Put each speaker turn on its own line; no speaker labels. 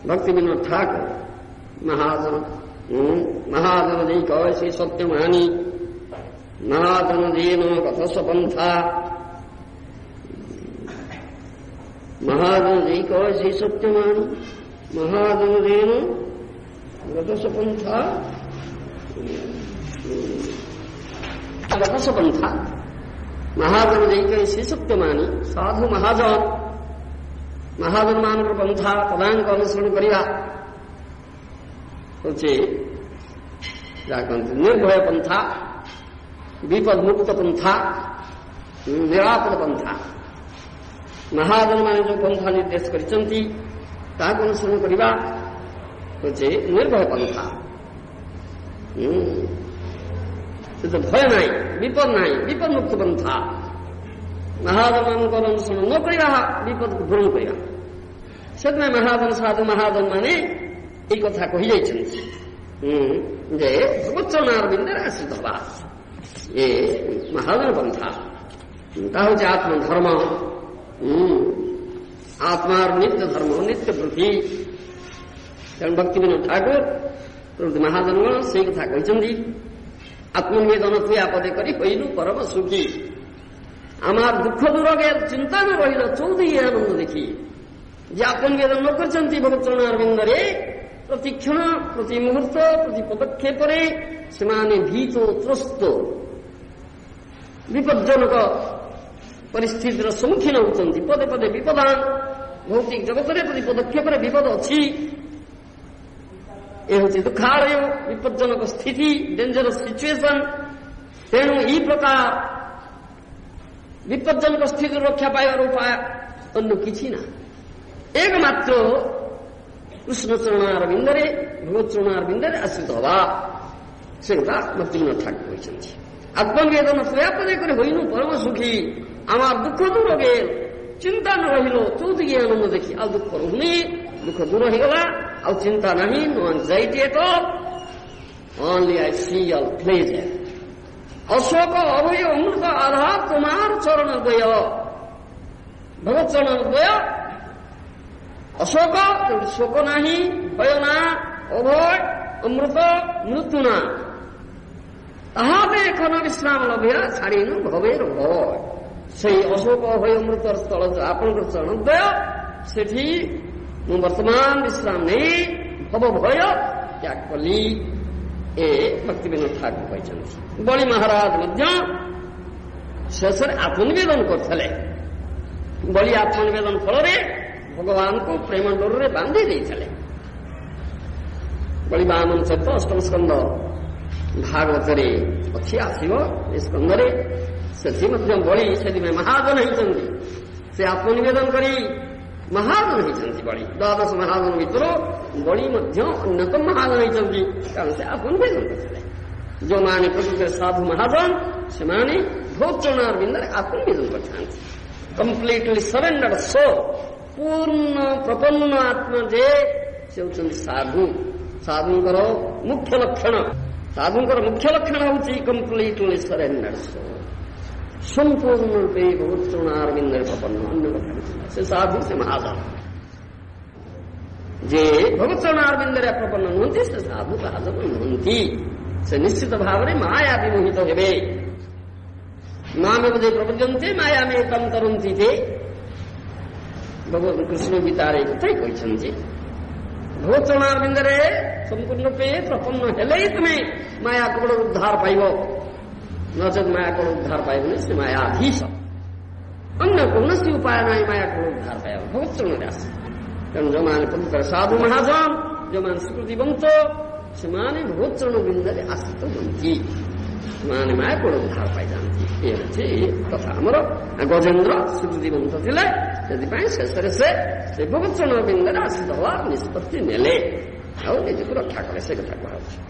भक्ति विनोद ठाकुर महाजन महाजन जी कह श्री सत्यमानी महाजन जीनो कथ स्वपंथा महाजन जी कह श्री सत्यमानी महाजन जीनो गत स्वपंथा गत स्वपंथा महाजन जी कह श्री सत्यमानी साधु महाजन महाजन मान पंथा पदांक अनुसरण करवा हूँ निर्भय पंथा विपद मुक्त पंथा निरापद पंथा महाजन मान जो पंथा निर्देश करछंती ताको अनुसरण करवा हूँ निर्भय पंथा तो भय नहीं विपद नहीं विपद मुक्त पंथा महाजन मान अनुसरण न करवा विपद को दूर करवा से महाजन साधु महाजन माने এই কথা কহিয়াছেন যে ভগবৎচরণারবিন্দের আশ্রিত হওয়া এ মহাজন পন্থা তা হচ্ছে আত্মধর্ম আত্মার নিত্য ধর্ম নিত্য প্রতি কারণ ভক্তি বিনোদ ঠাকুর প্রভৃতি মহাজনগণ সেই কথা କହିଛନ୍ତି আত্মনিবেদন তুই আপদে করি হইলু পরম সুখী আমার দুঃখ দুরগে চিন্তা ন রহিল চৌদিকে আনন্দ দেখি যে আত্মনিবেদন ন করছেন ভগবৎচরণারবিন্দরে प्रतिक्षण प्रति मुहूर्त प्रति पदक्षेप से भीत त्रस्त विपज्जनक परिस्थितिर सम्मुखीन होती पदे पदे विपदान भौतिक जगत प्रति पदक्षेप विपद अच्छी ये हूँ दुखालय विपज्जनक स्थिति डेंजरस सिचुएशन तेणु ई प्रकार विपज्जनक स्थिति रक्षा पाइबार उपाय अन्य किसी ना एकमात्र कृष्ण चरणारविंदरे भगवत चरणारविंदरे आश्रित हवा से कथा भक्ति विनोद ठाकुर कहते आत्मनिवेदन स्वयापदे करे हईनु परम सुखी आमार दुख दूर गेल चिंता न रहिल चौदिके आनंद देखी आ दुख रहुनी दुख दूर हो गला आ चिंता नहीं no anxiety at all only I see all pleasure अशोक अभय अमृत आधार तुम्हार चरण द्वय भगवत चरण द्वय अशोक शोक नाही भय ना अभय अमृत मृत्यु ना ताहाते एखन विश्राम लभ्य छाड़ीनु भवेर भय से अशोक अभय अमृत स्थल आपन चरण द्वय सेठी वर्तमान विश्राम नहीं भव भय त्याग कली ए भक्ति विनोद ठाकुर कहते बड़ी महाराज मध्य शेष आत्मनिवेदन करते बड़ी आत्मनिवेदन फल भगवान को प्रेम डोर रे बांधी देते बड़ी बामन चैत्र अष्टम स्कंद भागवत अच्छी आसव स्कंद से बड़ी से महाजन होती से आत्मनिवेदन करी महाजन होती बड़ी द्वादश महाजन भर बड़ी अन्यतम महाजन होती कारण से आत्मनिवेदन करते जो माने प्रकृति साधु महाजन से भगवत चरणारविंदरे आत्मनिवेदन करते कम्प्लीटली सरेंडर सो पूर्ण प्रपन्न आत्मा जे से होती साधु साधुंकर मुख्य लक्षण साधुंकर मुख्य लक्षण होती कम्प्लीटली सरेंडर सो संपूर्ण रूपे भगवत चरणारविंदरे प्रपन्न अन्य कथा से साधु से महाजन जे भगवत चरणारविंदरे प्रपन्न नुहति से साधु महाजन नुहति से निश्चित भाव में माया विमोहित हेबे मामेव जे प्रपद्यन्ते माया में कम तरन्ति थे भगवान कृष्ण गीतारे कथाई कहते भगवत चरणारविंदरे संपूर्ण रूपे प्रपन्न हेले तुम्हें माया कबड़ उद्धार पाइब नचेत माया कबड़ उद्धार पाइब से मायाधीश अन्य कौन उपाय नहीं माया कबड़ उद्धार पाइब भगवत चरण आस तेणु जो मैंने पवित्र साधु महाजन जो मैंने स्वीकृतिवंत से भगवत चरणविंदरे आश्रित हमें माने माया कबड़ उद्धार पाई जाती ये कथा आमर गजेन्द्र स्वीकृतिवंत थे शेष से भगवत चरणविंदरे आश्रित हवा निष्पत्ति नेले और निजक रक्षा करे से कथा कह